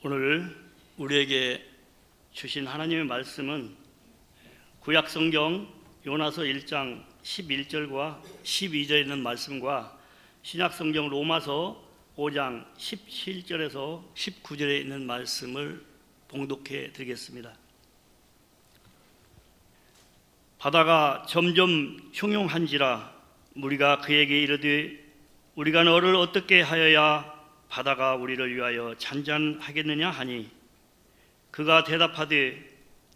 오늘 우리에게 주신 하나님의 말씀은 구약성경 요나서 1장 11절과 12절에 있는 말씀과 신약성경 로마서 5장 17절에서 19절에 있는 말씀을 봉독해 드리겠습니다. 바다가 점점 흉흉한지라 무리가 그에게 이르되 우리가 너를 어떻게 하여야 바다가 우리를 위하여 잔잔하겠느냐 하니 그가 대답하되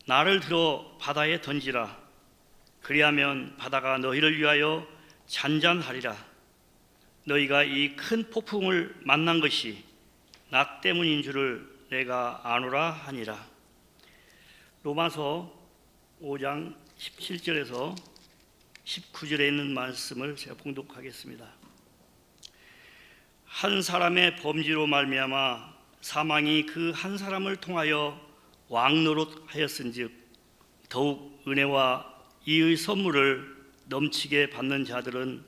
나를 들어 바다에 던지라. 그리하면 바다가 너희를 위하여 잔잔하리라. 너희가 이 큰 폭풍을 만난 것이 나 때문인 줄을 내가 아노라 하니라. 로마서 5장 17절에서 19절에 있는 말씀을 제가 봉독하겠습니다. 한 사람의 범죄로 말미암아 사망이 그 한 사람을 통하여 왕노릇하였은즉 더욱 은혜와 이의 선물을 넘치게 받는 자들은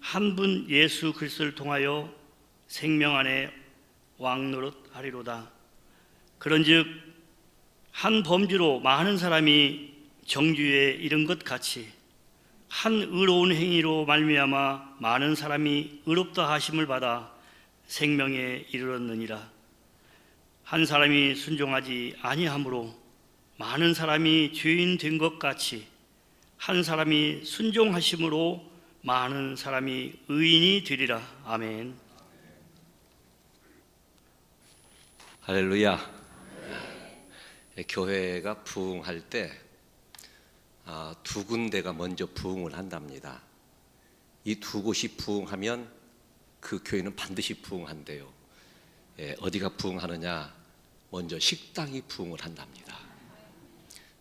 한 분 예수 그리스도를 통하여 생명 안에 왕노릇하리로다. 그런즉 한 범죄로 많은 사람이 정죄에 이른 것 같이 한 의로운 행위로 말미암아 많은 사람이 의롭다 하심을 받아 생명에 이르렀느니라. 한 사람이 순종하지 아니함으로 많은 사람이 죄인 된 것 같이 한 사람이 순종하심으로 많은 사람이 의인이 되리라. 아멘. 할렐루야. 교회가 부흥할 때 두 군데가 먼저 부흥을 한답니다. 이 두 곳이 부흥하면 그 교회는 반드시 부흥한대요. 어디가 부흥하느냐? 먼저 식당이 부흥을 한답니다.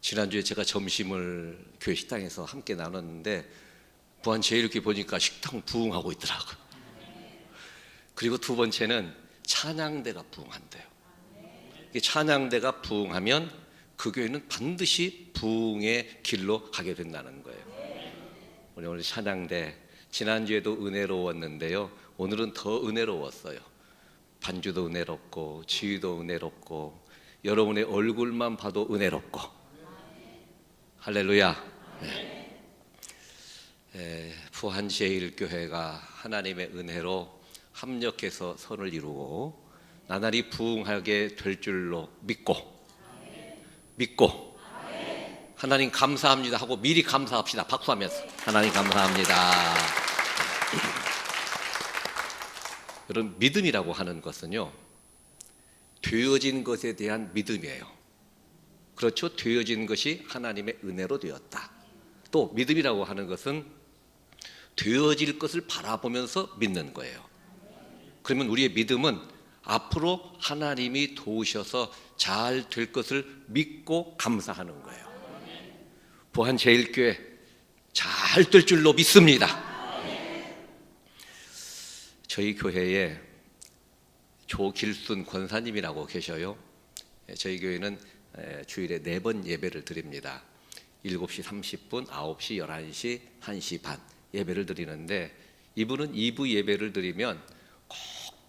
지난주에 제가 점심을 교회 식당에서 함께 나눴는데 부안제일교회 보니까 식당 부흥하고 있더라고요. 그리고 두 번째는 찬양대가 부흥한대요. 찬양대가 부흥하면 그 교회는 반드시 부흥의 길로 가게 된다는 거예요. 우리 오늘 찬양대 지난주에도 은혜로웠는데요, 오늘은 더 은혜로웠어요. 반주도 은혜롭고 지휘도 은혜롭고 여러분의 얼굴만 봐도 은혜롭고. 할렐루야. 부안제일교회가 하나님의 은혜로 합력해서 선을 이루고 나날이 부흥하게 될 줄로 믿고 하나님 감사합니다 하고 미리 감사합시다. 박수하면서 하나님 감사합니다. 여러분, 믿음이라고 하는 것은요, 되어진 것에 대한 믿음이에요. 그렇죠? 되어진 것이 하나님의 은혜로 되었다. 또 믿음이라고 하는 것은 되어질 것을 바라보면서 믿는 거예요. 그러면 우리의 믿음은 앞으로 하나님이 도우셔서 잘 될 것을 믿고 감사하는 거예요. 부안제일교회 잘 될 줄로 믿습니다. 저희 교회에 조길순 권사님이라고 계셔요. 저희 교회는 주일에 4번 예배를 드립니다. 7시 30분, 9시, 11시, 1시 반 예배를 드리는데 이분은 2부 예배를 드리면 꼭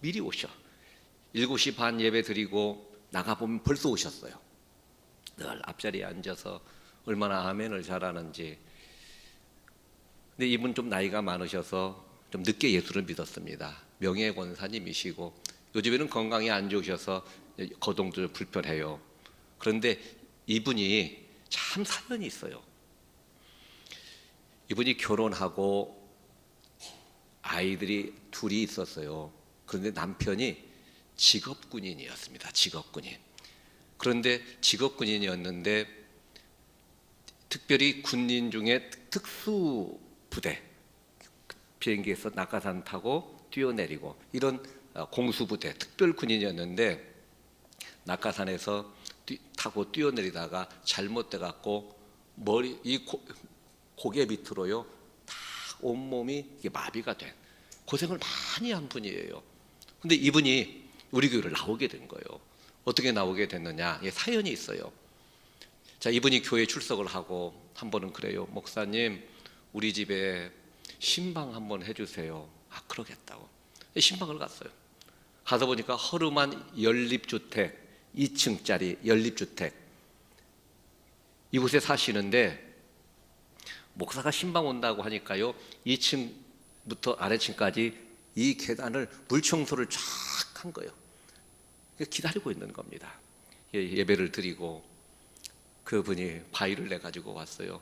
미리 오셔. 7시 반 예배 드리고 나가보면 벌써 오셨어요. 늘 앞자리에 앉아서 얼마나 아멘을 잘하는지. 근데 이분 좀 나이가 많으셔서 좀 늦게 예수를 믿었습니다. 명예 권사님이시고 요즘에는 건강이 안 좋으셔서 거동도 불편해요. 그런데 이분이 참 사연이 있어요. 이분이 결혼하고 아이들이 둘이 있었어요. 그런데 남편이 직업군인이었습니다. 직업군인. 그런데 직업군인이었는데 특별히 군인 중에 특수부대, 비행기에서 낙하산 타고 뛰어내리고 이런 공수부대, 특별군인이었는데 낙하산에서 타고 뛰어내리다가 잘못돼 갖고 고개 밑으로요 다 온몸이 마비가 된 고생을 많이 한 분이에요. 근데 이분이 우리 교회를 나오게 된 거예요. 어떻게 나오게 됐느냐? 사연이 있어요. 자, 이분이 교회 출석을 하고 한 번은 그래요. 목사님, 우리 집에 신방 한번 해주세요. 그러겠다고 신방을 갔어요. 가서 보니까 허름한 연립주택, 2층짜리 연립주택, 이곳에 사시는데 목사가 신방 온다고 하니까요 2층부터 아래층까지 이 계단을 물청소를 쫙 한 거예요. 기다리고 있는 겁니다. 예배를 드리고 그분이 과일을 내가지고 왔어요.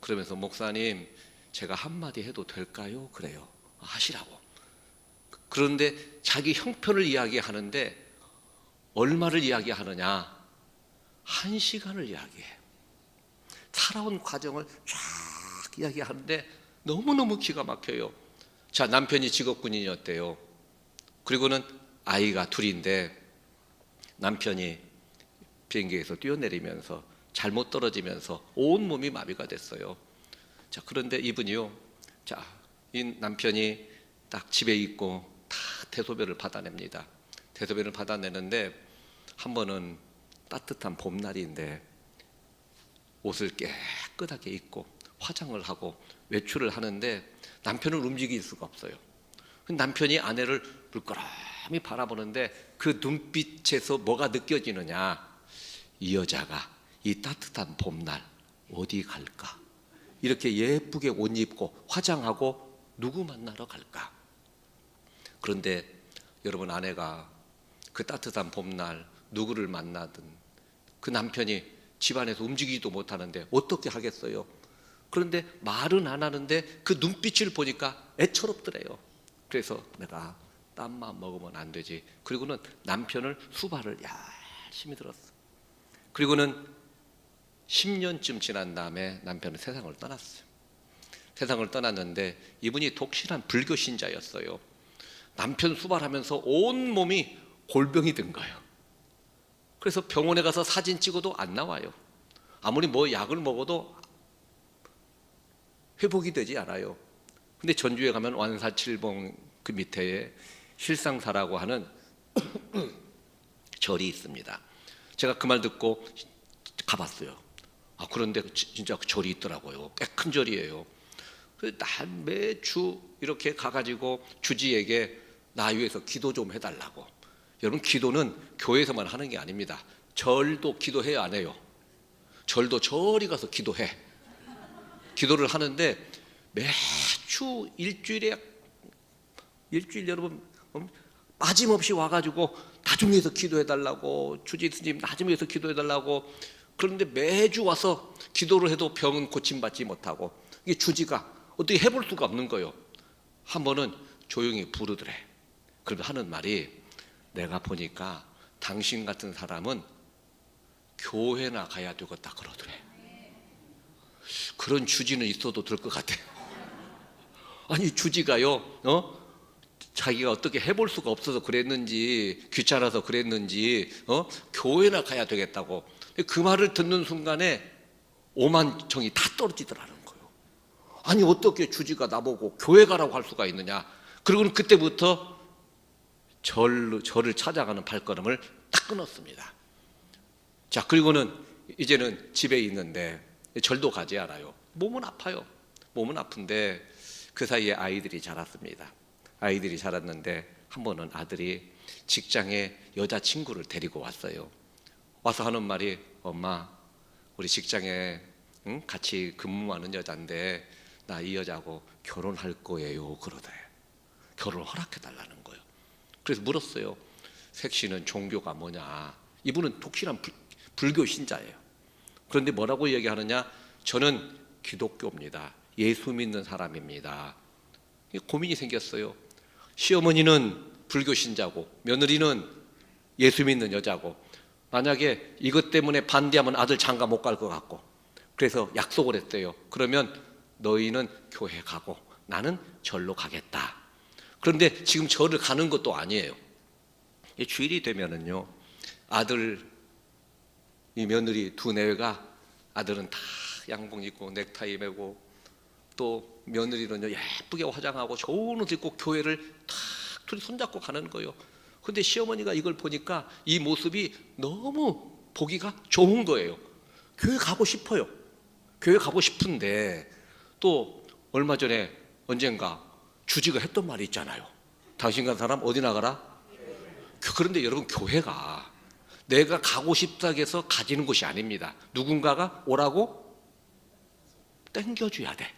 그러면서 목사님 제가 한마디 해도 될까요? 그래요. 하시라고. 그런데 자기 형편을 이야기하는데 얼마를 이야기하느냐? 1시간을 이야기해. 살아온 과정을 쫙 이야기하는데 너무너무 기가 막혀요. 자, 남편이 직업군인이었대요. 그리고는 아이가 둘인데 남편이 비행기에서 뛰어내리면서 잘못 떨어지면서 온몸이 마비가 됐어요. 자, 그런데 이분이요. 자, 이 남편이 딱 집에 있고 다 대소변을 받아냅니다. 대소변을 받아내는데 한 번은 따뜻한 봄날인데 옷을 깨끗하게 입고 화장을 하고 외출을 하는데 남편은 움직일 수가 없어요. 남편이 아내를 물끄러미 바라보는데 그 눈빛에서 뭐가 느껴지느냐? 이 여자가 이 따뜻한 봄날 어디 갈까? 이렇게 예쁘게 옷 입고 화장하고 누구 만나러 갈까? 그런데 여러분, 아내가 그 따뜻한 봄날 누구를 만나든 그 남편이 집안에서 움직이지도 못하는데 어떻게 하겠어요? 그런데 말은 안 하는데 그 눈빛을 보니까 애처롭더래요. 그래서 내가 딴만 먹으면 안 되지. 그리고는 남편을 수발을 열심히 들었어. 그리고는 10년쯤 지난 다음에 남편은 세상을 떠났어요. 세상을 떠났는데 이분이 독실한 불교 신자였어요. 남편 수발하면서 온 몸이 골병이 든 거예요. 그래서 병원에 가서 사진 찍어도 안 나와요. 아무리 뭐 약을 먹어도 회복이 되지 않아요. 근데 전주에 가면 완사칠봉 그 밑에 실상사라고 하는 절이 있습니다. 제가 그 말 듣고 가봤어요. 그런데 진짜 그 절이 있더라고요. 꽤 큰 절이에요. 난 매주 이렇게 가가지고 주지에게 나 위해서 기도 좀 해달라고. 여러분, 기도는 교회에서만 하는 게 아닙니다. 절도 기도해야 안 해요. 절도 저리 가서 기도해. 기도를 하는데 매주 일주일 여러분 빠짐없이 와가지고 나중에서 기도해달라고, 주지 스님 나중에서 기도해달라고. 그런데 매주 와서 기도를 해도 병은 고침받지 못하고 이게 주지가 어떻게 해볼 수가 없는 거예요. 한 번은 조용히 부르더래. 그러면 하는 말이, 내가 보니까 당신 같은 사람은 교회나 가야 되겠다 그러더래. 그런 주지는 있어도 될 것 같아. 아니, 주지가요, 자기가 어떻게 해볼 수가 없어서 그랬는지, 귀찮아서 그랬는지, 교회나 가야 되겠다고. 그 말을 듣는 순간에 오만청이 다 떨어지더라는 거예요. 아니, 어떻게 주지가 나보고 교회 가라고 할 수가 있느냐. 그리고는 그때부터 절을 찾아가는 발걸음을 딱 끊었습니다. 자, 그리고는 이제는 집에 있는데 절도 가지 않아요. 몸은 아파요. 몸은 아픈데 그 사이에 아이들이 자랐습니다. 아이들이 자랐는데 한 번은 아들이 직장에 여자친구를 데리고 왔어요. 와서 하는 말이, 엄마, 우리 직장에 같이 근무하는 여자인데 나 이 여자하고 결혼할 거예요 그러대. 결혼을 허락해달라는 거예요. 그래서 물었어요. 색시는 종교가 뭐냐. 이분은 독실한 불교 신자예요. 그런데 뭐라고 얘기하느냐. 저는 기독교입니다. 예수 믿는 사람입니다. 고민이 생겼어요. 시어머니는 불교 신자고 며느리는 예수 믿는 여자고, 만약에 이것 때문에 반대하면 아들 장가 못 갈 것 같고, 그래서 약속을 했어요. 그러면 너희는 교회 가고 나는 절로 가겠다. 그런데 지금 절을 가는 것도 아니에요. 주일이 되면은요, 아들, 이 며느리 두 내외가, 아들은 다 양복 입고 넥타이 매고, 또 며느리는 예쁘게 화장하고 좋은 옷 입고 교회를 탁 둘이 손잡고 가는 거예요. 근데 시어머니가 이걸 보니까 이 모습이 너무 보기가 좋은 거예요. 교회 가고 싶어요. 교회 가고 싶은데 또 얼마 전에 언젠가 주지가 했던 말이 있잖아요. 당신 같은 사람 어디 나가라? 그런데 여러분, 교회가 내가 가고 싶다고 해서 가지는 곳이 아닙니다. 누군가가 오라고 땡겨줘야 돼.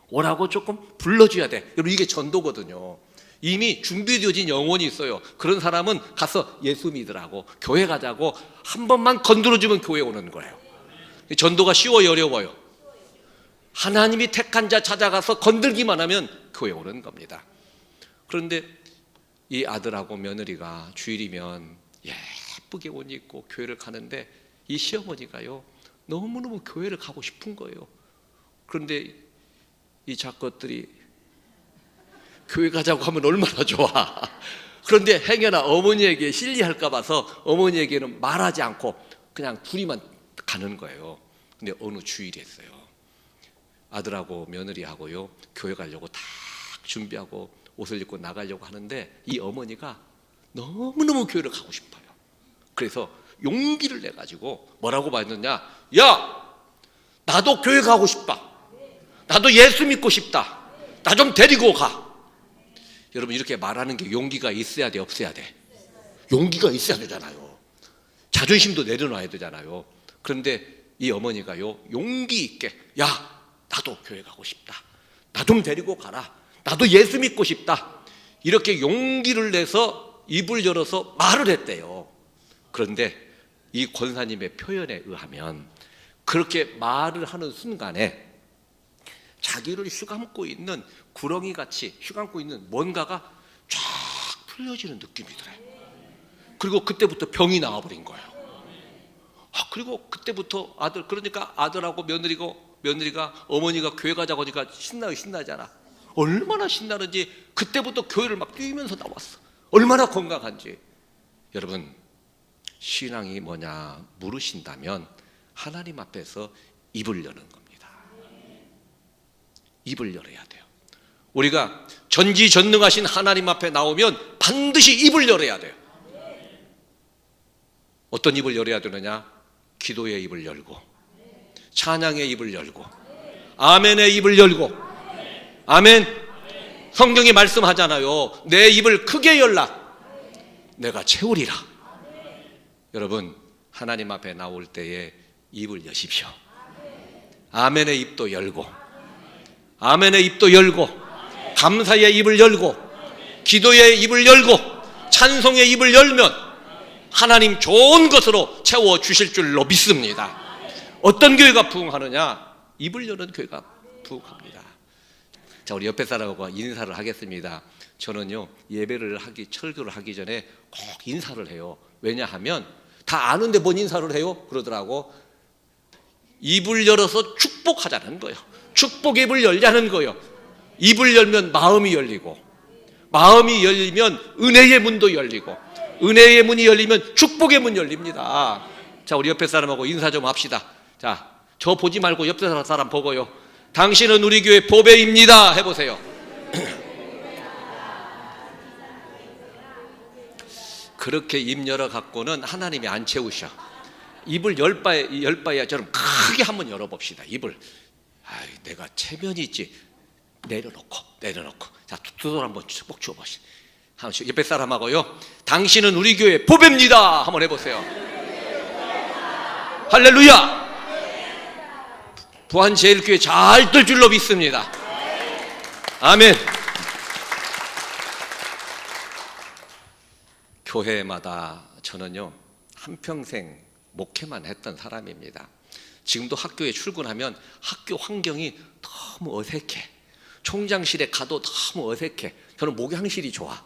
오라고 조금 불러줘야 돼. 여러분, 이게 전도거든요. 이미 준비되어진 영혼이 있어요. 그런 사람은 가서 예수 믿으라고, 교회 가자고 한 번만 건드려주면 교회 오는 거예요. 전도가 쉬워요, 어려워요? 하나님이 택한 자 찾아가서 건들기만 하면 교회 오는 겁니다. 그런데 이 아들하고 며느리가 주일이면 예쁘게 옷 입고 교회를 가는데 이 시어머니가요, 너무너무 교회를 가고 싶은 거예요. 그런데 이 작것들이 교회 가자고 하면 얼마나 좋아. 그런데 행여나 어머니에게 실례할까 봐서 어머니에게는 말하지 않고 그냥 둘이만 가는 거예요. 근데 어느 주일이었어요. 아들하고 며느리하고요, 교회 가려고 딱 준비하고 옷을 입고 나가려고 하는데 이 어머니가 너무너무 교회를 가고 싶어요. 그래서 용기를 내가지고 뭐라고 말했느냐, 야, 나도 교회 가고 싶다. 나도 예수 믿고 싶다. 나 좀 데리고 가. 여러분, 이렇게 말하는 게 용기가 있어야 돼, 없어야 돼? 용기가 있어야 되잖아요. 자존심도 내려놔야 되잖아요. 그런데 이 어머니가요, 용기 있게, 야, 나도 교회 가고 싶다. 나 좀 데리고 가라. 나도 예수 믿고 싶다. 이렇게 용기를 내서 입을 열어서 말을 했대요. 그런데 이 권사님의 표현에 의하면 그렇게 말을 하는 순간에 자기를 휘감고 있는 구렁이같이 휘감고 있는 뭔가가 쫙 풀려지는 느낌이 들어요. 그리고 그때부터 병이 나와버린 거예요. 그리고 그때부터 그러니까 아들하고 며느리가 어머니가 교회 가자고 하니까 신나잖아. 얼마나 신나는지 그때부터 교회를 막 뛰면서 나왔어. 얼마나 건강한지. 여러분, 신앙이 뭐냐 물으신다면 하나님 앞에서 입을 여는 겁니다. 입을 열어야 돼요. 우리가 전지전능하신 하나님 앞에 나오면 반드시 입을 열어야 돼요. 어떤 입을 열어야 되느냐? 기도의 입을 열고, 찬양의 입을 열고, 아멘의 입을 열고. 아멘. 성경이 말씀하잖아요. 내 입을 크게 열라. 내가 채우리라. 여러분, 하나님 앞에 나올 때에 입을 여십시오. 아멘의 입도 열고, 아멘의 입도 열고, 감사의 입을 열고, 기도의 입을 열고, 찬송의 입을 열면 하나님 좋은 것으로 채워주실 줄로 믿습니다. 어떤 교회가 부흥하느냐? 입을 여는 교회가 부흥합니다. 자, 우리 옆에 사람하고 인사를 하겠습니다. 저는요, 설교를 하기 전에 꼭 인사를 해요. 왜냐하면 다 아는데 뭔 인사를 해요? 그러더라고. 입을 열어서 축복하자는 거예요. 축복의 입을 열자는 거예요. 입을 열면 마음이 열리고, 마음이 열리면 은혜의 문도 열리고, 은혜의 문이 열리면 축복의 문 열립니다. 자, 우리 옆에 사람하고 인사 좀 합시다. 자, 저 보지 말고 옆에 사람 보고요. 당신은 우리 교회 보배입니다 해보세요. 그렇게 입 열어 갖고는 하나님이 안 채우셔. 입을 열 바에야 저는 크게 한번 열어봅시다. 입을. 내가 체면이 있지. 내려놓고. 자, 두 손 한번 축복 주어보시다. 옆에 사람하고요. 당신은 우리 교회 보배입니다 한번 해보세요. 할렐루야. 부안제일교회 잘 될 줄로 믿습니다. 아멘. 교회마다 저는요, 한평생 목회만 했던 사람입니다. 지금도 학교에 출근하면 학교 환경이 너무 어색해. 총장실에 가도 너무 어색해. 저는 목양실이 좋아.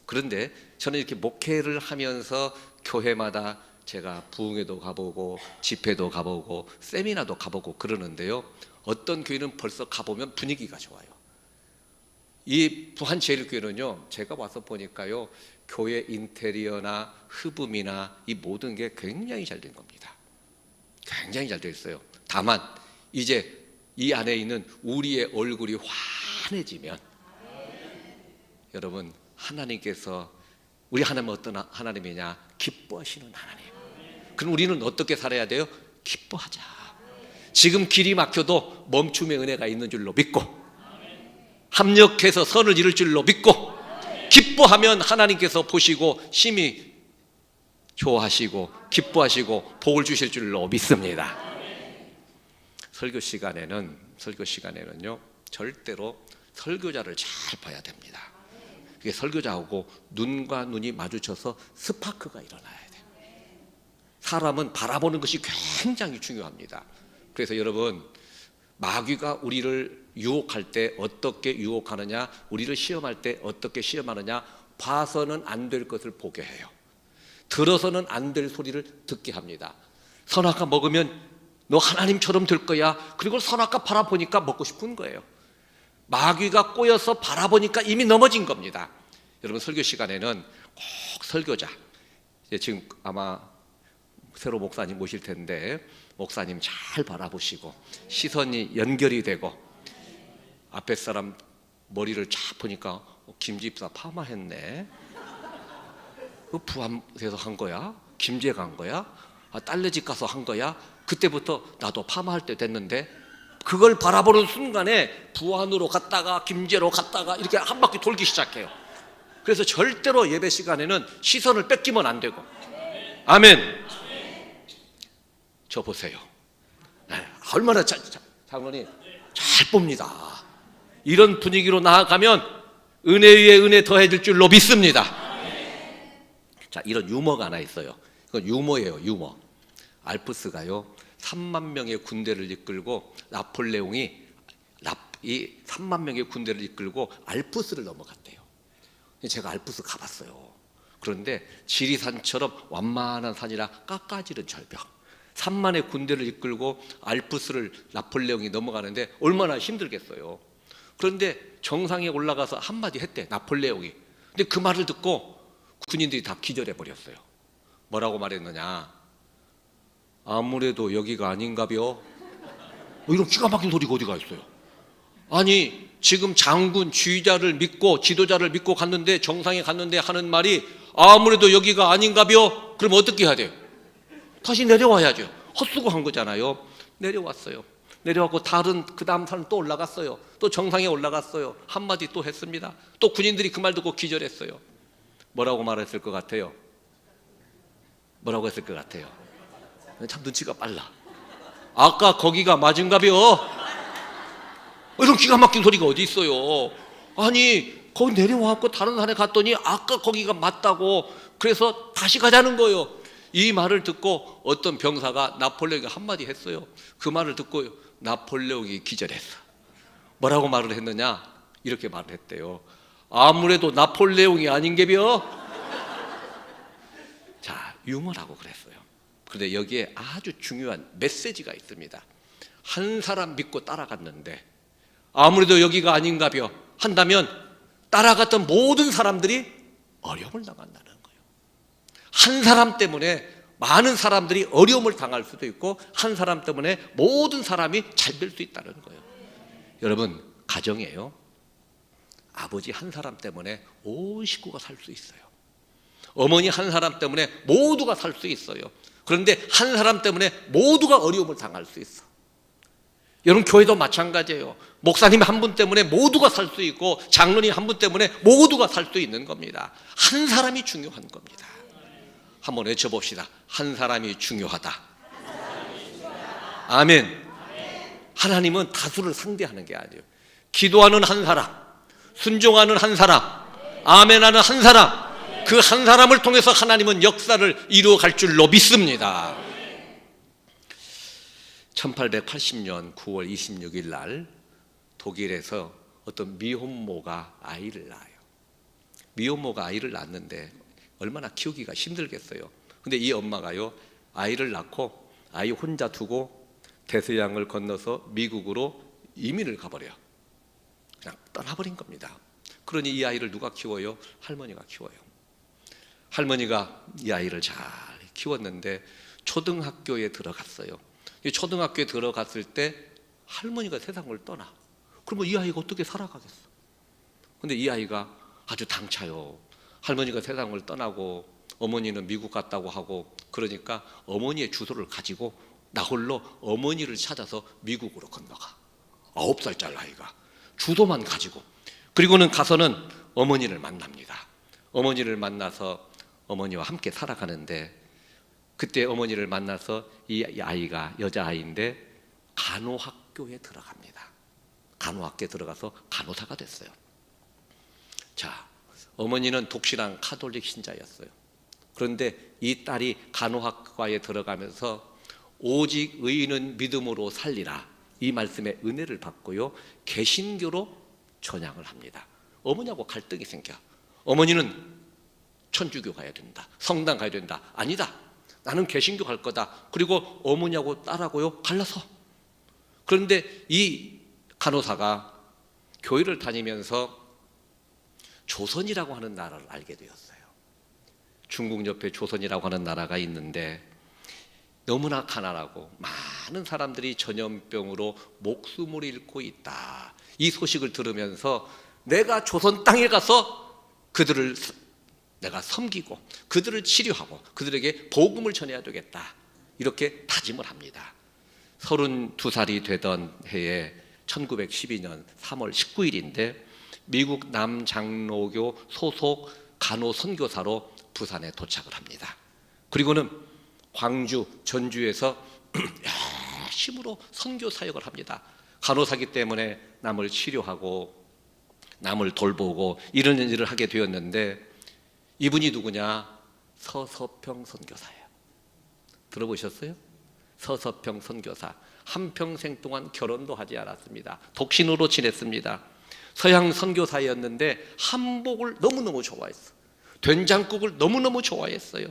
그런데 저는 이렇게 목회를 하면서 교회마다 제가 부흥회도 가보고 집회도 가보고 세미나도 가보고 그러는데요, 어떤 교회는 벌써 가보면 분위기가 좋아요. 이 부안제일교회는요, 제가 와서 보니까요, 교회 인테리어나 흡음이나 이 모든 게 굉장히 잘 된 겁니다. 굉장히 잘 되어 있어요. 다만 이제 이 안에 있는 우리의 얼굴이 환해지면, 여러분, 하나님께서, 우리 하나님은 어떤 하나님이냐? 기뻐하시는 하나님. 그럼 우리는 어떻게 살아야 돼요? 기뻐하자. 지금 길이 막혀도 멈춤의 은혜가 있는 줄로 믿고, 합력해서 선을 이룰 줄로 믿고, 기뻐하면 하나님께서 보시고 심히 좋아하시고 기뻐하시고 복을 주실 줄로 믿습니다. 설교 시간에는요 절대로 설교자를 잘 봐야 됩니다. 그게 설교자하고 눈과 눈이 마주쳐서 스파크가 일어나야 돼요. 사람은 바라보는 것이 굉장히 중요합니다. 그래서 여러분, 마귀가 우리를 유혹할 때 어떻게 유혹하느냐, 우리를 시험할 때 어떻게 시험하느냐, 봐서는 안 될 것을 보게 해요. 들어서는 안 될 소리를 듣게 합니다. 선악과 먹으면 너 하나님처럼 될 거야. 그리고 선악과 바라보니까 먹고 싶은 거예요. 마귀가 꼬여서 바라보니까 이미 넘어진 겁니다. 여러분, 설교 시간에는 꼭 설교자, 지금 아마 새로 목사님 모실 텐데 목사님 잘 바라보시고 시선이 연결이 되고, 앞에 사람 머리를 쫙 보니까 김집사 파마했네. 부암에서 한 거야? 김제 간 거야? 딸네 집 가서 한 거야? 그때부터 나도 파마할 때 됐는데, 그걸 바라보는 순간에 부안으로 갔다가 김제로 갔다가 이렇게 한 바퀴 돌기 시작해요. 그래서 절대로 예배 시간에는 시선을 뺏기면 안 되고. 아멘. 저 보세요. 얼마나 장로님 잘 봅니다. 이런 분위기로 나아가면 은혜 위에 은혜 더해질 줄로 믿습니다. 자, 이런 유머가 하나 있어요. 이건 유머예요, 유머. 알프스가요 3만 명의 군대를 이끌고 나폴레옹이 이 3만 명의 군대를 이끌고 알프스를 넘어갔대요. 제가 알프스 가봤어요. 그런데 지리산처럼 완만한 산이라 깎아지른 절벽, 3만의 군대를 이끌고 알프스를 나폴레옹이 넘어가는데 얼마나 힘들겠어요. 그런데 정상에 올라가서 한마디 했대, 나폴레옹이. 근데 그 말을 듣고 군인들이 다 기절해 버렸어요. 뭐라고 말했느냐, 아무래도 여기가 아닌가벼. 이런 기가 막힌 소리가 어디가 있어요. 아니, 지금 장군 지휘자를 믿고 지도자를 믿고 갔는데, 정상에 갔는데 하는 말이 아무래도 여기가 아닌가벼. 그럼 어떻게 해야 돼요? 다시 내려와야죠. 헛수고한 거잖아요. 내려왔어요. 내려왔고 그 다음 산을 또 올라갔어요. 또 정상에 올라갔어요. 한마디 또 했습니다. 또 군인들이 그 말 듣고 기절했어요. 뭐라고 말했을 것 같아요? 뭐라고 했을 것 같아요? 참 눈치가 빨라. 아까 거기가 맞은가벼. 이런 기가 막힌 소리가 어디 있어요. 아니, 거기 내려와갖고 다른 산에 갔더니 아까 거기가 맞다고, 그래서 다시 가자는 거예요. 이 말을 듣고 어떤 병사가 나폴레옹이 한마디 했어요. 그 말을 듣고 나폴레옹이 기절했어. 뭐라고 말을 했느냐, 이렇게 말을 했대요. 아무래도 나폴레옹이 아닌게벼. 자, 유머라고 그랬어요. 그런데 여기에 아주 중요한 메시지가 있습니다. 한 사람 믿고 따라갔는데 아무래도 여기가 아닌가벼 한다면 따라갔던 모든 사람들이 어려움을 당한다는 거예요. 한 사람 때문에 많은 사람들이 어려움을 당할 수도 있고, 한 사람 때문에 모든 사람이 잘 될 수 있다는 거예요. 여러분, 가정이에요. 아버지 한 사람 때문에 온 식구가 살 수 있어요. 어머니 한 사람 때문에 모두가 살 수 있어요. 그런데 한 사람 때문에 모두가 어려움을 당할 수 있어. 여러분, 교회도 마찬가지예요. 목사님 한 분 때문에 모두가 살 수 있고, 장로님 한 분 때문에 모두가 살 수 있는 겁니다. 한 사람이 중요한 겁니다. 한번 외쳐봅시다. 한 사람이 중요하다. 아멘. 하나님은 다수를 상대하는 게 아니에요. 기도하는 한 사람, 순종하는 한 사람, 아멘하는 한 사람, 그 한 사람을 통해서 하나님은 역사를 이루어갈 줄로 믿습니다. 1880년 9월 26일 날 독일에서 어떤 미혼모가 아이를 낳아요. 미혼모가 아이를 낳았는데 얼마나 키우기가 힘들겠어요. 근데 이 엄마가요, 아이를 낳고 아이 혼자 두고 대서양을 건너서 미국으로 이민을 가버려요. 그냥 떠나버린 겁니다. 그러니 이 아이를 누가 키워요? 할머니가 키워요. 할머니가 이 아이를 잘 키웠는데 초등학교에 들어갔어요. 이 초등학교에 들어갔을 때 할머니가 세상을 떠나. 그러면 이 아이가 어떻게 살아가겠어? 근데 이 아이가 아주 당차요. 할머니가 세상을 떠나고 어머니는 미국 갔다고 하고, 그러니까 어머니의 주소를 가지고 나 홀로 어머니를 찾아서 미국으로 건너가. 9살짜리 아이가 주소만 가지고. 그리고는 가서는 어머니를 만납니다. 어머니를 만나서 어머니와 함께 살아가는데, 그때 어머니를 만나서 이 아이가 여자아이인데 간호학교에 들어갑니다. 간호학교에 들어가서 간호사가 됐어요. 자, 어머니는 독실한 카톨릭 신자였어요. 그런데 이 딸이 간호학과에 들어가면서 오직 의인은 믿음으로 살리라, 이 말씀에 은혜를 받고요, 개신교로 전향을 합니다. 어머니하고 갈등이 생겨. 어머니는 천주교 가야 된다, 성당 가야 된다. 아니다, 나는 개신교 갈 거다. 그리고 어머니하고 딸하고요 갈라서. 그런데 이 간호사가 교회를 다니면서 조선이라고 하는 나라를 알게 되었어요. 중국 옆에 조선이라고 하는 나라가 있는데 너무나 가난하고 많은 사람들이 전염병으로 목숨을 잃고 있다, 이 소식을 들으면서 내가 조선 땅에 가서 그들을 내가 섬기고 그들을 치료하고 그들에게 복음을 전해야 되겠다, 이렇게 다짐을 합니다. 32살이 되던 해에 1912년 3월 19일인데 미국 남장로교 소속 간호 선교사로 부산에 도착을 합니다. 그리고는 광주, 전주에서 열심으로 선교 사역을 합니다. 간호사기 때문에 남을 치료하고 남을 돌보고 이런 일을 하게 되었는데, 이분이 누구냐? 서서평 선교사예요. 들어보셨어요? 서서평 선교사. 한평생 동안 결혼도 하지 않았습니다. 독신으로 지냈습니다. 서양 선교사였는데 한복을 너무너무 좋아했어요. 된장국을 너무너무 좋아했어요.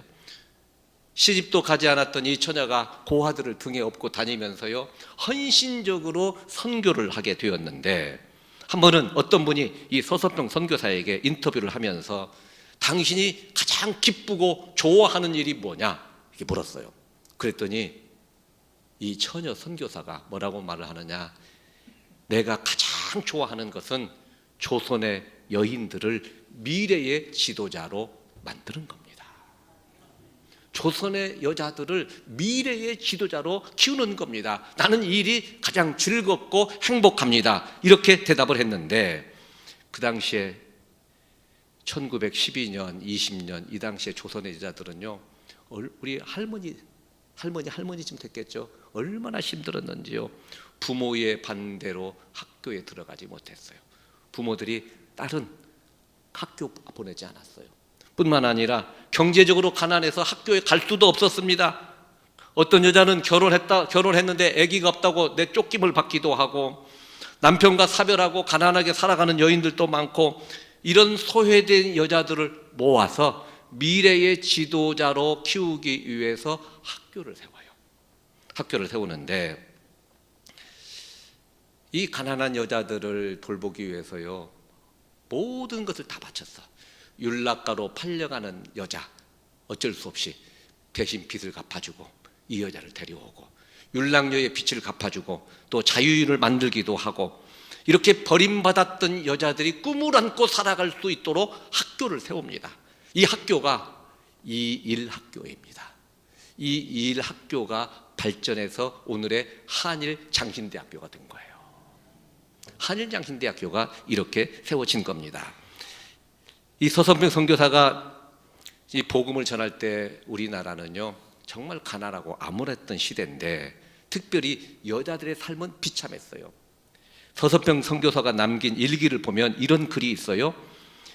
시집도 가지 않았던 이 처녀가 고아들을 등에 업고 다니면서요 헌신적으로 선교를 하게 되었는데, 한 번은 어떤 분이 이 서서평 선교사에게 인터뷰를 하면서 당신이 가장 기쁘고 좋아하는 일이 뭐냐 이렇게 물었어요. 그랬더니 이 처녀 선교사가 뭐라고 말을 하느냐, 내가 가장 좋아하는 것은 조선의 여인들을 미래의 지도자로 만드는 겁니다. 조선의 여자들을 미래의 지도자로 키우는 겁니다. 나는 이 일이 가장 즐겁고 행복합니다, 이렇게 대답을 했는데, 그 당시에 1912년, 20년 이 당시에 조선의 여자들은요, 우리 할머니쯤 됐겠죠. 얼마나 힘들었는지요. 부모의 반대로 학교에 들어가지 못했어요. 부모들이 딸은 학교 보내지 않았어요. 뿐만 아니라 경제적으로 가난해서 학교에 갈 수도 없었습니다. 어떤 여자는 결혼했는데 아기가 없다고 내쫓김을 받기도 하고, 남편과 사별하고 가난하게 살아가는 여인들도 많고, 이런 소외된 여자들을 모아서 미래의 지도자로 키우기 위해서 학교를 세워요. 학교를 세우는데, 이 가난한 여자들을 돌보기 위해서요 모든 것을 다 바쳤어. 율락가로 팔려가는 여자, 어쩔 수 없이 대신 빚을 갚아주고 이 여자를 데려오고, 율락녀의 빚을 갚아주고 또 자유인을 만들기도 하고, 이렇게 버림받았던 여자들이 꿈을 안고 살아갈 수 있도록 학교를 세웁니다. 이 학교가 이일학교입니다. 이 이일학교가 발전해서 오늘의 한일장신대학교가 된 거예요. 한일장신대학교가 이렇게 세워진 겁니다. 이 서서평 선교사가 이 복음을 전할 때 우리나라는요 정말 가난하고 암울했던 시대인데, 특별히 여자들의 삶은 비참했어요. 서서평 선교사가 남긴 일기를 보면 이런 글이 있어요.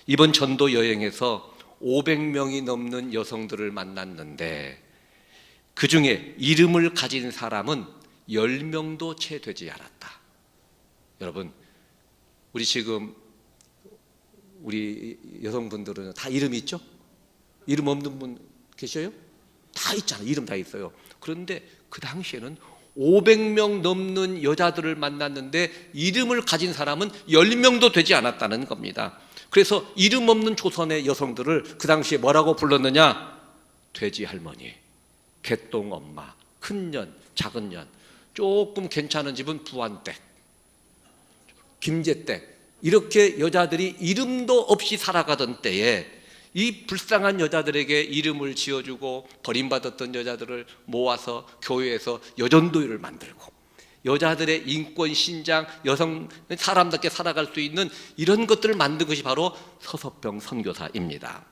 이번 전도 여행에서 500명이 넘는 여성들을 만났는데 그 중에 이름을 가진 사람은 10명도 채 되지 않았다. 여러분, 우리 여성분들은 다 이름이 있죠? 이름 없는 분 계셔요? 다 있잖아요. 이름 다 있어요. 그런데 그 당시에는 500명 넘는 여자들을 만났는데 이름을 가진 사람은 10명도 되지 않았다는 겁니다. 그래서 이름 없는 조선의 여성들을 그 당시에 뭐라고 불렀느냐? 돼지 할머니, 개똥 엄마, 큰 년, 작은 년, 조금 괜찮은 집은 부안댁, 김제댁, 이렇게 여자들이 이름도 없이 살아가던 때에 이 불쌍한 여자들에게 이름을 지어주고 버림받았던 여자들을 모아서 교회에서 여전도회를 만들고, 여자들의 인권 신장, 여성 사람답게 살아갈 수 있는 이런 것들을 만든 것이 바로 서석병 선교사입니다.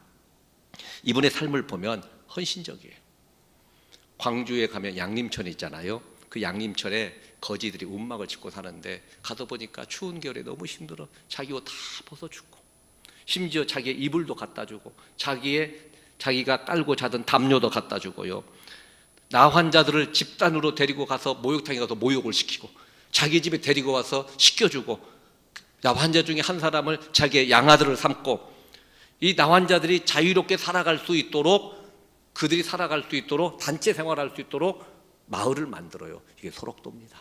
이분의 삶을 보면 헌신적이에요. 광주에 가면 양림천이 있잖아요. 그 양림천에 거지들이 움막을 짓고 사는데 가서 보니까 추운 겨울에 너무 힘들어 자기 옷 다 벗어주고, 심지어 자기의 이불도 갖다 주고, 자기가 깔고 자던 담요도 갖다 주고요. 나 환자들을 집단으로 데리고 가서 목욕탕에 가서 목욕을 시키고, 자기 집에 데리고 와서 씻겨주고, 나 환자 중에 한 사람을 자기의 양아들을 삼고, 이 나 환자들이 자유롭게 살아갈 수 있도록, 그들이 살아갈 수 있도록, 단체 생활할 수 있도록 마을을 만들어요. 이게 소록도입니다.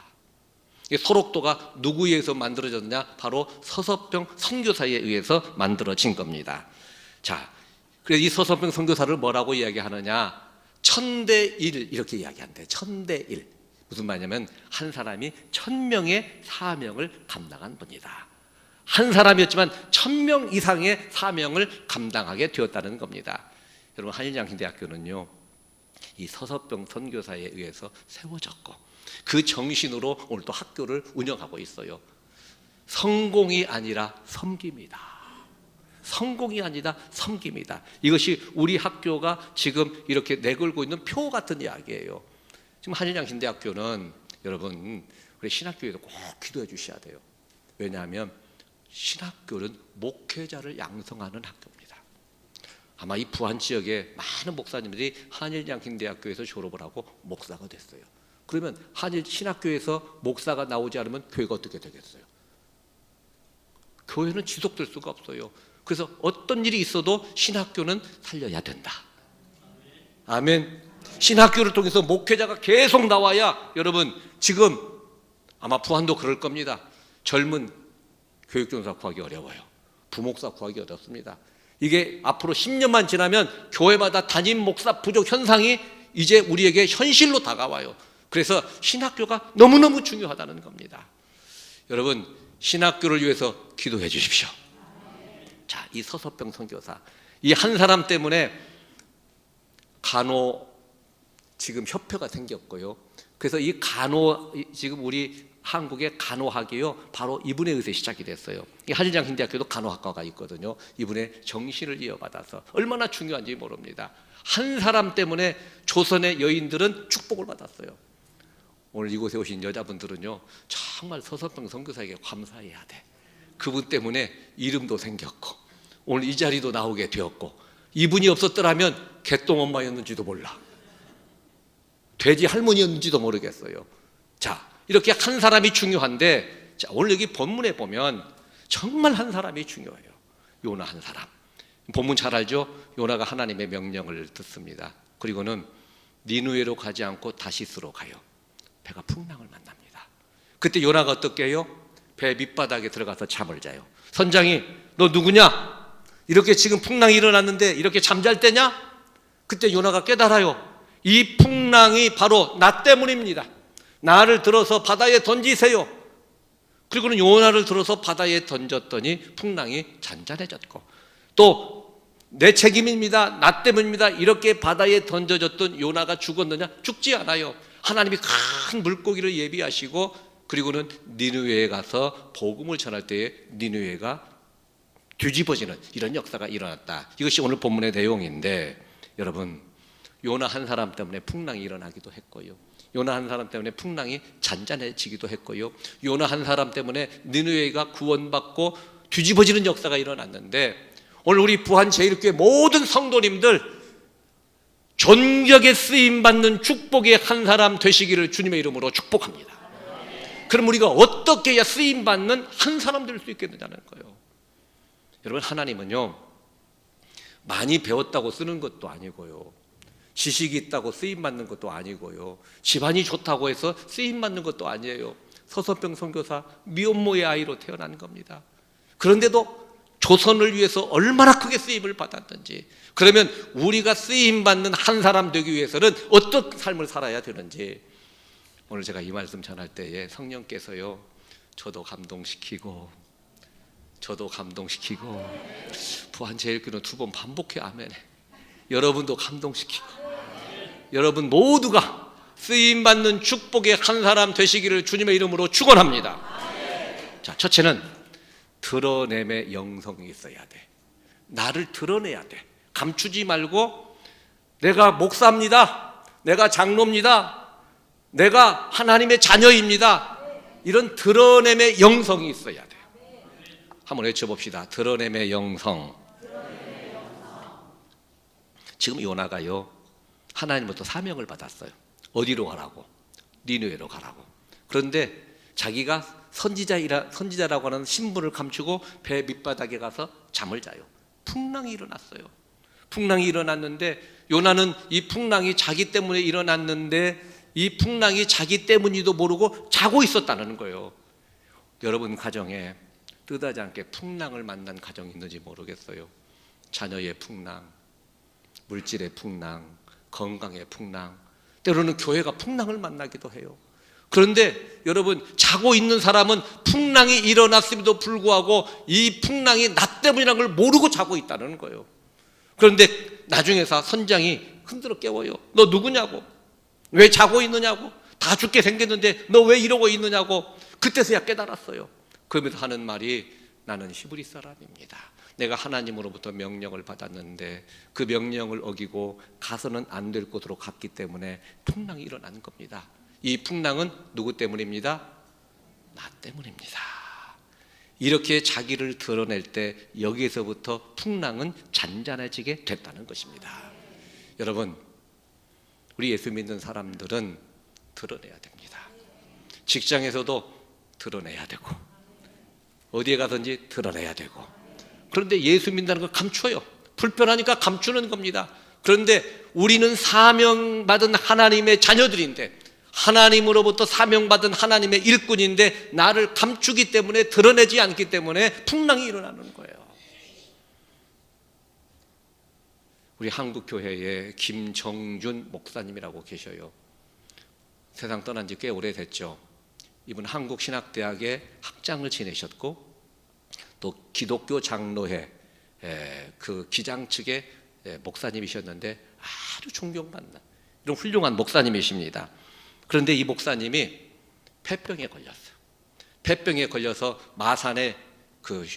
이 소록도가 누구에 의해서 만들어졌냐? 바로 서석병 선교사에 의해서 만들어진 겁니다. 자, 그래서 이 서석병 선교사를 뭐라고 이야기하느냐? 1000대1 이렇게 이야기한대요. 1000대1. 무슨 말이냐면 한 사람이 1000명의 사명을 감당한 분이다. 한 사람이었지만 1000명 이상의 사명을 감당하게 되었다는 겁니다. 여러분, 한일양신대학교는요, 이 서석병 선교사에 의해서 세워졌고, 그 정신으로 오늘 또 학교를 운영하고 있어요. 성공이 아니라 섬김이다. 성공이 아니라 섬김이다. 이것이 우리 학교가 지금 이렇게 내걸고 있는 표 같은 이야기예요. 지금 한일양신대학교는 여러분, 우리 신학교에도 꼭 기도해 주셔야 돼요. 왜냐하면 신학교는 목회자를 양성하는 학교입니다. 아마 이 부안 지역에 많은 목사님들이 한일양신대학교에서 졸업을 하고 목사가 됐어요. 그러면 한일 신학교에서 목사가 나오지 않으면 교회가 어떻게 되겠어요? 교회는 지속될 수가 없어요. 그래서 어떤 일이 있어도 신학교는 살려야 된다. 아멘. 신학교를 통해서 목회자가 계속 나와야, 여러분, 지금 아마 부안도 그럴 겁니다. 젊은 교육전사 구하기 어려워요. 부목사 구하기 어렵습니다. 이게 앞으로 10년만 지나면 교회마다 담임 목사 부족 현상이 이제 우리에게 현실로 다가와요. 그래서 신학교가 너무너무 중요하다는 겁니다. 여러분, 신학교를 위해서 기도해 주십시오. 자, 이 서석병 선교사, 이 한 사람 때문에 간호 지금 협회가 생겼고요. 그래서 이 간호, 지금 우리 한국의 간호학이요, 바로 이분에 의해서 시작이 됐어요. 이 한일양신대학교도 간호학과가 있거든요. 이분의 정신을 이어받아서 얼마나 중요한지 모릅니다. 한 사람 때문에 조선의 여인들은 축복을 받았어요. 오늘 이곳에 오신 여자분들은요, 정말 서석병 선교사에게 감사해야 돼. 그분 때문에 이름도 생겼고, 오늘 이 자리도 나오게 되었고, 이분이 없었더라면 개똥 엄마였는지도 몰라, 돼지 할머니였는지도 모르겠어요. 자, 이렇게 한 사람이 중요한데, 자, 오늘 여기 본문에 보면 정말 한 사람이 중요해요. 요나 한 사람. 본문 잘 알죠? 요나가 하나님의 명령을 듣습니다. 그리고는 니느웨로 가지 않고 다시스로 가요. 배가 풍랑을 만납니다. 그때 요나가 어떻게 해요? 배 밑바닥에 들어가서 잠을 자요. 선장이, 너 누구냐? 이렇게 지금 풍랑이 일어났는데 이렇게 잠잘 때냐? 그때 요나가 깨달아요. 이 풍랑이 바로 나 때문입니다. 나를 들어서 바다에 던지세요. 그리고는 요나를 들어서 바다에 던졌더니 풍랑이 잔잔해졌고, 또 내 책임입니다, 나 때문입니다, 이렇게 바다에 던져졌던 요나가 죽었느냐? 죽지 않아요. 하나님이 큰 물고기를 예비하시고, 그리고는 니느웨에 가서 복음을 전할 때에 니느웨가 뒤집어지는 이런 역사가 일어났다. 이것이 오늘 본문의 내용인데, 여러분, 요나 한 사람 때문에 풍랑이 일어나기도 했고요, 요나 한 사람 때문에 풍랑이 잔잔해지기도 했고요, 요나 한 사람 때문에 니느웨가 구원받고 뒤집어지는 역사가 일어났는데, 오늘 우리 부안제일교회 모든 성도님들 존경에 쓰임받는 축복의 한 사람 되시기를 주님의 이름으로 축복합니다. 그럼 우리가 어떻게 해야 쓰임받는 한 사람 될 수 있겠느냐는 거예요. 여러분, 하나님은요, 많이 배웠다고 쓰는 것도 아니고요, 지식이 있다고 쓰임받는 것도 아니고요, 집안이 좋다고 해서 쓰임받는 것도 아니에요. 서석병 선교사 미혼모의 아이로 태어난 겁니다. 그런데도 조선을 위해서 얼마나 크게 쓰임을 받았는지, 그러면 우리가 쓰임받는 한 사람 되기 위해서는 어떤 삶을 살아야 되는지, 오늘 제가 이 말씀 전할 때에 성령께서요, 저도 감동시키고 부안제일교회는 2번 반복해 아멘해. 여러분도 감동시키고, 여러분 모두가 쓰임받는 축복의 한 사람 되시기를 주님의 이름으로 축원합니다. 자, 첫째는 드러냄의 영성이 있어야 돼. 나를 드러내야 돼. 감추지 말고 내가 목사입니다, 내가 장로입니다, 내가 하나님의 자녀입니다, 이런 드러냄의 영성이 있어야 돼. 한번 외쳐봅시다. 드러냄의 영성. 지금 요나가요, 하나님부터 사명을 받았어요. 어디로 가라고? 니느웨로 가라고. 그런데 자기가 선지자라고 하는 신분을 감추고 배 밑바닥에 가서 잠을 자요. 풍랑이 일어났어요. 풍랑이 일어났는데 요나는 이 풍랑이 자기 때문에 일어났는데 이 풍랑이 자기 때문이도 모르고 자고 있었다는 거예요. 여러분 가정에 뜻하지 않게 풍랑을 만난 가정이 있는지 모르겠어요. 자녀의 풍랑, 물질의 풍랑, 건강의 풍랑, 때로는 교회가 풍랑을 만나기도 해요. 그런데 여러분, 자고 있는 사람은 풍랑이 일어났음에도 불구하고 이 풍랑이 나 때문이라는 걸 모르고 자고 있다는 거예요. 그런데 나중에서 선장이 흔들어 깨워요. 너 누구냐고, 왜 자고 있느냐고, 다 죽게 생겼는데 너 왜 이러고 있느냐고. 그때서야 깨달았어요. 그러면서 하는 말이, 나는 히브리 사람입니다. 내가 하나님으로부터 명령을 받았는데 그 명령을 어기고 가서는 안 될 곳으로 갔기 때문에 풍랑이 일어난 겁니다. 이 풍랑은 누구 때문입니다? 나 때문입니다. 이렇게 자기를 드러낼 때 여기에서부터 풍랑은 잔잔해지게 됐다는 것입니다. 여러분, 우리 예수 믿는 사람들은 드러내야 됩니다. 직장에서도 드러내야 되고 어디에 가든지 드러내야 되고. 그런데 예수 믿는다는 걸 감춰요. 불편하니까 감추는 겁니다. 그런데 우리는 사명받은 하나님의 자녀들인데, 하나님으로부터 사명받은 하나님의 일꾼인데 나를 감추기 때문에, 드러내지 않기 때문에 풍랑이 일어나는 거예요. 우리 한국교회에 김정준 목사님이라고 계셔요. 세상 떠난 지 꽤 오래됐죠. 이분 한국신학대학의 학장을 지내셨고 또 기독교 장로회 그 기장 측의 목사님이셨는데 아주 존경받는 이런 훌륭한 목사님이십니다. 그런데 이 목사님이 폐병에 걸렸어요. 폐병에 걸려서 마산에 그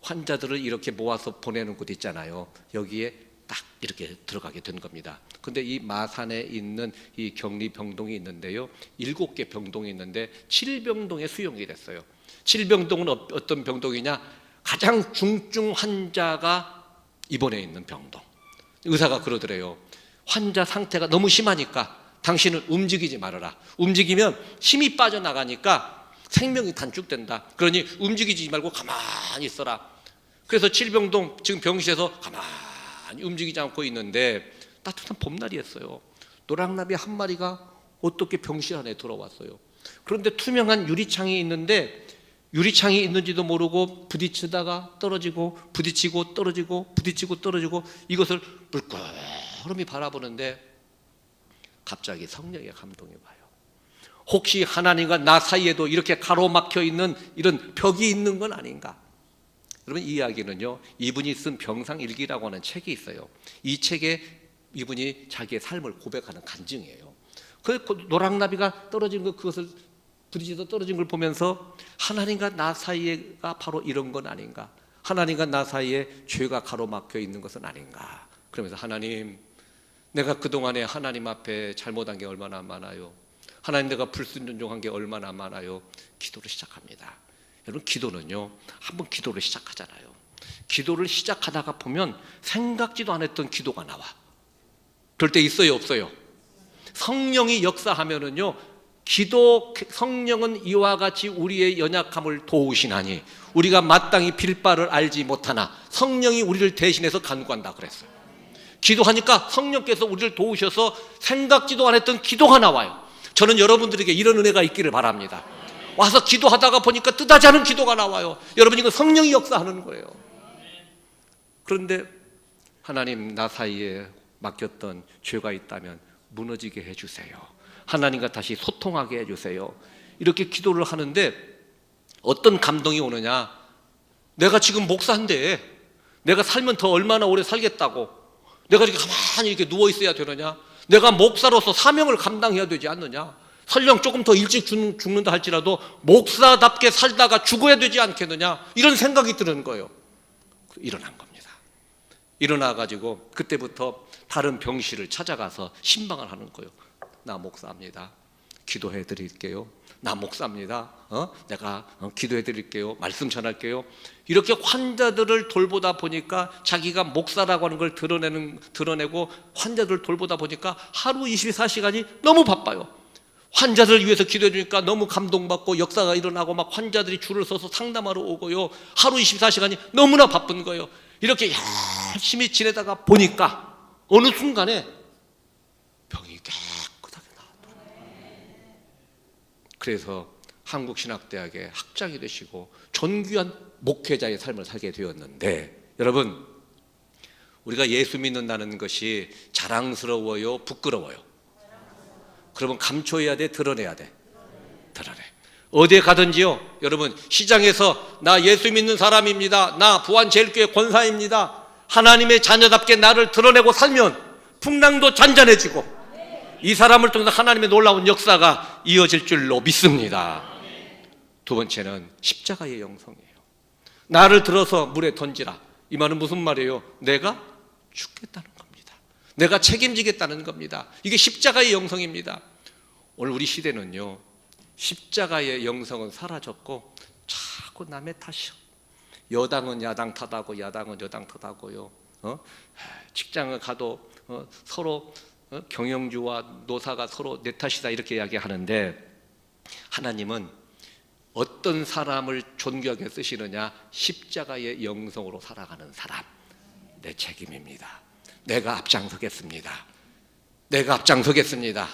환자들을 이렇게 모아서 보내는 곳 있잖아요. 여기에 딱 이렇게 들어가게 된 겁니다. 근데 이 마산에 있는 이 격리병동이 있는데요, 7개 병동이 있는데 7병동에 수용이 됐어요. 7병동은 어떤 병동이냐, 가장 중증 환자가 입원해 있는 병동. 의사가 그러더래요. 환자 상태가 너무 심하니까 당신은 움직이지 말아라. 움직이면 힘이 빠져나가니까 생명이 단축된다. 그러니 움직이지 말고 가만히 있어라. 그래서 7병동 지금 병실에서 가만히 움직이지 않고 있는데 따뜻한 봄날이었어요. 노랑나비 한 마리가 어떻게 병실 안에 들어왔어요. 그런데 투명한 유리창이 있는데 유리창이 있는지도 모르고 부딪히다가 떨어지고 부딪히고 떨어지고 부딪히고 떨어지고 이것을 물끄러미 바라보는데 갑자기 성령의 감동이 와요. 혹시 하나님과 나 사이에도 이렇게 가로막혀 있는 이런 벽이 있는 건 아닌가? 여러분, 이 이야기는요, 이분이 쓴 병상일기라고 하는 책이 있어요. 이 책에 이분이 자기의 삶을 고백하는 간증이에요. 그 노랑나비가 떨어진 거, 그것을 부딪혀서 떨어진 걸 보면서 하나님과 나 사이가 바로 이런 건 아닌가? 하나님과 나 사이에 죄가 가로막혀 있는 것은 아닌가? 그러면서 하나님, 내가 그동안에 하나님 앞에 잘못한 게 얼마나 많아요. 하나님, 내가 불순종한 게 얼마나 많아요. 기도를 시작합니다. 여러분, 기도는요, 한번 기도를 시작하잖아요. 기도를 시작하다가 보면 생각지도 않았던 기도가 나와. 그럴 때 있어요, 없어요? 성령이 역사하면은요, 성령은 이와 같이 우리의 연약함을 도우시나니 우리가 마땅히 빌 바를 알지 못하나 성령이 우리를 대신해서 간구한다 그랬어요. 기도하니까 성령께서 우리를 도우셔서 생각지도 않았던 기도가 나와요. 저는 여러분들에게 이런 은혜가 있기를 바랍니다. 와서 기도하다가 보니까 뜻하지 않은 기도가 나와요. 여러분, 이거 성령이 역사하는 거예요. 그런데 하나님, 나 사이에 맡겼던 죄가 있다면 무너지게 해주세요. 하나님과 다시 소통하게 해주세요. 이렇게 기도를 하는데 어떤 감동이 오느냐, 내가 지금 목사인데 내가 살면 더 얼마나 오래 살겠다고, 내가 이렇게 가만히 이렇게 누워 있어야 되느냐? 내가 목사로서 사명을 감당해야 되지 않느냐? 설령 조금 더 일찍 죽는다 할지라도 목사답게 살다가 죽어야 되지 않겠느냐? 이런 생각이 드는 거예요. 일어난 겁니다. 일어나가지고 그때부터 다른 병실을 찾아가서 신방을 하는 거예요. 나 목사입니다. 기도해 드릴게요. 나 목사입니다. 내가 기도해 드릴게요. 말씀 전할게요. 이렇게 환자들을 돌보다 보니까 자기가 목사라고 하는 걸 드러내고 환자들을 돌보다 보니까 하루 24시간이 너무 바빠요. 환자들을 위해서 기도해 주니까 너무 감동받고 역사가 일어나고 막 환자들이 줄을 서서 상담하러 오고요. 하루 24시간이 너무나 바쁜 거예요. 이렇게 열심히 지내다가 보니까 어느 순간에 병이 깨끗하게 나왔더라고요. 그래서 한국신학대학의 학장이 되시고 존귀한 목회자의 삶을 살게 되었는데, 여러분, 우리가 예수 믿는다는 것이 자랑스러워요, 부끄러워요? 그러면 감춰야 돼, 드러내야 돼? 드러내. 어디에 가든지요, 여러분, 시장에서 나 예수 믿는 사람입니다, 나 부안제일교회 권사입니다, 하나님의 자녀답게 나를 드러내고 살면 풍랑도 잔잔해지고 이 사람을 통해서 하나님의 놀라운 역사가 이어질 줄로 믿습니다. 두 번째는 십자가의 영성이에요. 나를 들어서 물에 던지라. 이 말은 무슨 말이에요? 내가 죽겠다는 겁니다. 내가 책임지겠다는 겁니다. 이게 십자가의 영성입니다. 오늘 우리 시대는요, 십자가의 영성은 사라졌고 자꾸 남의 탓이요. 여당은 야당 탓하고 야당은 여당 탓하고요. 직장을 가도 서로 경영주와 노사가 서로 내 탓이다 이렇게 이야기하는데, 하나님은 어떤 사람을 존귀하게 쓰시느냐? 십자가의 영성으로 살아가는 사람, 내 책임입니다. 내가 앞장서겠습니다. 내가 앞장서겠습니다.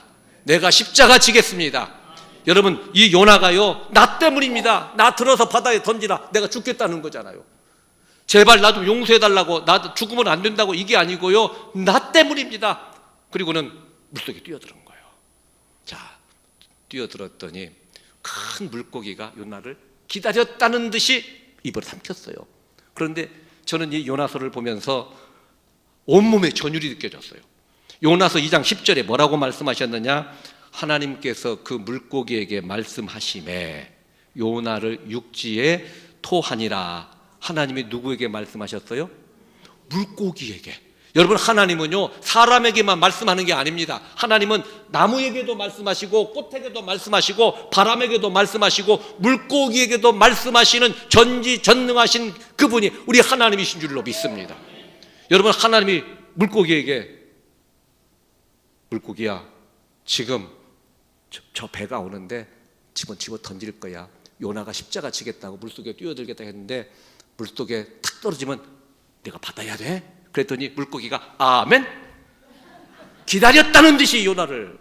내가 십자가 지겠습니다. 여러분, 이 요나가요, 나 때문입니다. 나 들어서 바다에 던지라. 내가 죽겠다는 거잖아요. 제발 나 좀 용서해달라고, 나 죽으면 안 된다고, 이게 아니고요, 나 때문입니다. 그리고는 물속에 뛰어드는 거예요. 자, 뛰어들었더니 큰 물고기가 요나를 기다렸다는 듯이 입을 삼켰어요. 그런데 저는 이 요나서를 보면서 온몸에 전율이 느껴졌어요. 요나서 2장 10절에 뭐라고 말씀하셨느냐? 하나님께서 그 물고기에게 말씀하시매 요나를 육지에 토하니라. 하나님이 누구에게 말씀하셨어요? 물고기에게. 여러분, 하나님은요, 사람에게만 말씀하는 게 아닙니다. 하나님은 나무에게도 말씀하시고 꽃에게도 말씀하시고 바람에게도 말씀하시고 물고기에게도 말씀하시는 전지전능하신 그분이 우리 하나님이신 줄로 믿습니다. 여러분, 하나님이 물고기에게, 물고기야, 지금 저 배가 오는데 집어 던질 거야. 요나가 십자가 지겠다고 물속에 뛰어들겠다 했는데 물속에 탁 떨어지면 내가 받아야 돼? 그랬더니 물고기가 아멘? 기다렸다는 듯이 요나를,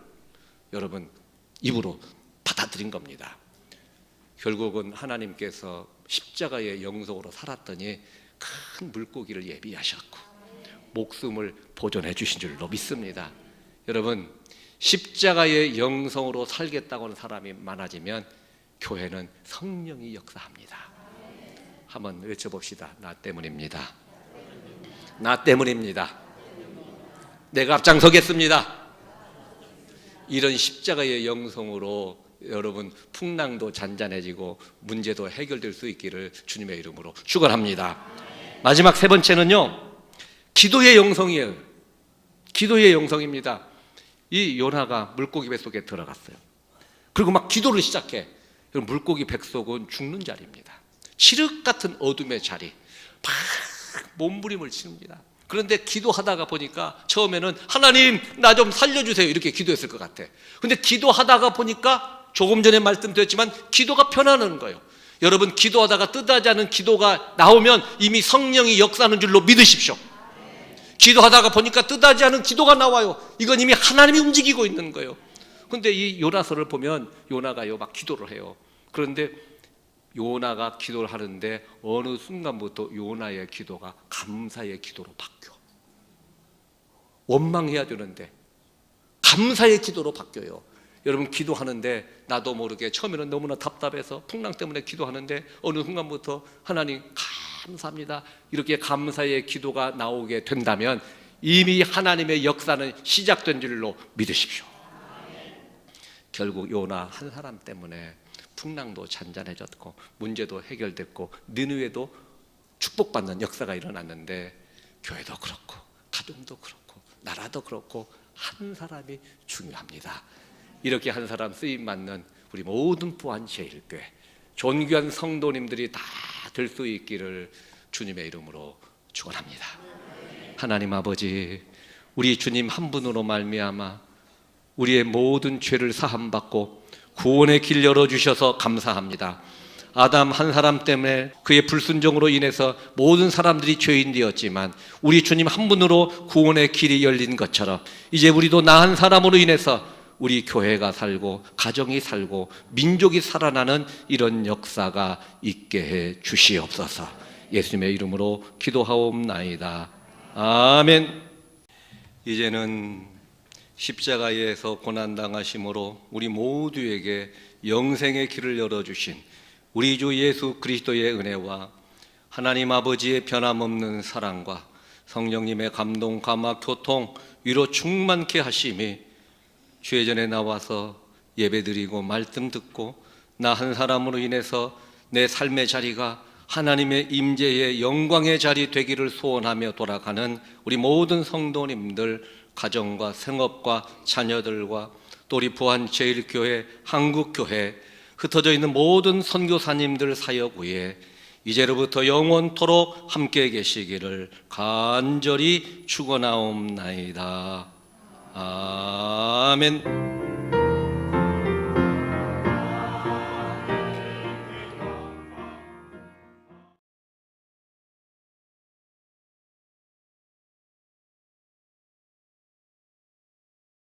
여러분, 입으로 받아들인 겁니다. 결국은 하나님께서 십자가의 영성으로 살았더니 큰 물고기를 예비하셨고 목숨을 보존해 주신 줄로 믿습니다. 여러분, 십자가의 영성으로 살겠다고 하는 사람이 많아지면 교회는 성령이 역사합니다. 한번 외쳐봅시다. 나 때문입니다. 나 때문입니다. 내가 앞장서겠습니다. 이런 십자가의 영성으로 여러분, 풍랑도 잔잔해지고 문제도 해결될 수 있기를 주님의 이름으로 축원합니다. 마지막 세 번째는요, 기도의 영성이에요. 기도의 영성입니다. 이 요나가 물고기 뱃속에 들어갔어요. 그리고 막 기도를 시작해. 물고기 뱃속은 죽는 자리입니다. 칠흑 같은 어둠의 자리, 막 몸부림을 치릅니다. 그런데 기도하다가 보니까 처음에는 하나님 나 좀 살려주세요 이렇게 기도했을 것 같아. 근데 기도하다가 보니까 조금 전에 말씀드렸지만 기도가 변하는 거예요. 여러분, 기도하다가 뜻하지 않은 기도가 나오면 이미 성령이 역사하는 줄로 믿으십시오. 기도하다가 보니까 뜻하지 않은 기도가 나와요. 이건 이미 하나님이 움직이고 있는 거예요. 그런데 이 요나서를 보면 요나가요 막 기도를 해요. 그런데 요나가 기도를 하는데 어느 순간부터 요나의 기도가 감사의 기도로 바뀌어. 원망해야 되는데 감사의 기도로 바뀌어요. 여러분, 기도하는데 나도 모르게 처음에는 너무나 답답해서 풍랑 때문에 기도하는데 어느 순간부터 하나님 감사합니다 이렇게 감사의 기도가 나오게 된다면 이미 하나님의 역사는 시작된 줄로 믿으십시오. 결국 요나 한 사람 때문에 풍랑도 잔잔해졌고 문제도 해결됐고 니느웨도 축복받는 역사가 일어났는데, 교회도 그렇고 가정도 그렇고 나라도 그렇고 한 사람이 중요합니다. 이렇게 한 사람 쓰임받는 우리 모든 부안제일교회 존귀한 성도님들이 다 될 수 있기를 주님의 이름으로 축원합니다. 하나님 아버지, 우리 주님 한 분으로 말미암아 우리의 모든 죄를 사함받고 구원의 길 열어주셔서 감사합니다. 아담 한 사람 때문에 그의 불순종으로 인해서 모든 사람들이 죄인 되었지만 우리 주님 한 분으로 구원의 길이 열린 것처럼 이제 우리도 나 한 사람으로 인해서 우리 교회가 살고 가정이 살고 민족이 살아나는 이런 역사가 있게 해 주시옵소서. 예수님의 이름으로 기도하옵나이다. 아멘. 이제는 십자가에서 고난당하심으로 우리 모두에게 영생의 길을 열어주신 우리 주 예수 그리스도의 은혜와 하나님 아버지의 변함없는 사랑과 성령님의 감동, 감화, 교통, 위로 충만케 하심이 주의 전에 나와서 예배드리고 말씀 듣고 나 한 사람으로 인해서 내 삶의 자리가 하나님의 임재의 영광의 자리 되기를 소원하며 돌아가는 우리 모든 성도님들, 가정과 생업과 자녀들과 또 우리 부안제일교회, 한국교회, 흩어져 있는 모든 선교사님들 사역 위에 이제로부터 영원토록 함께 계시기를 간절히 축원하옵나이다. 아멘.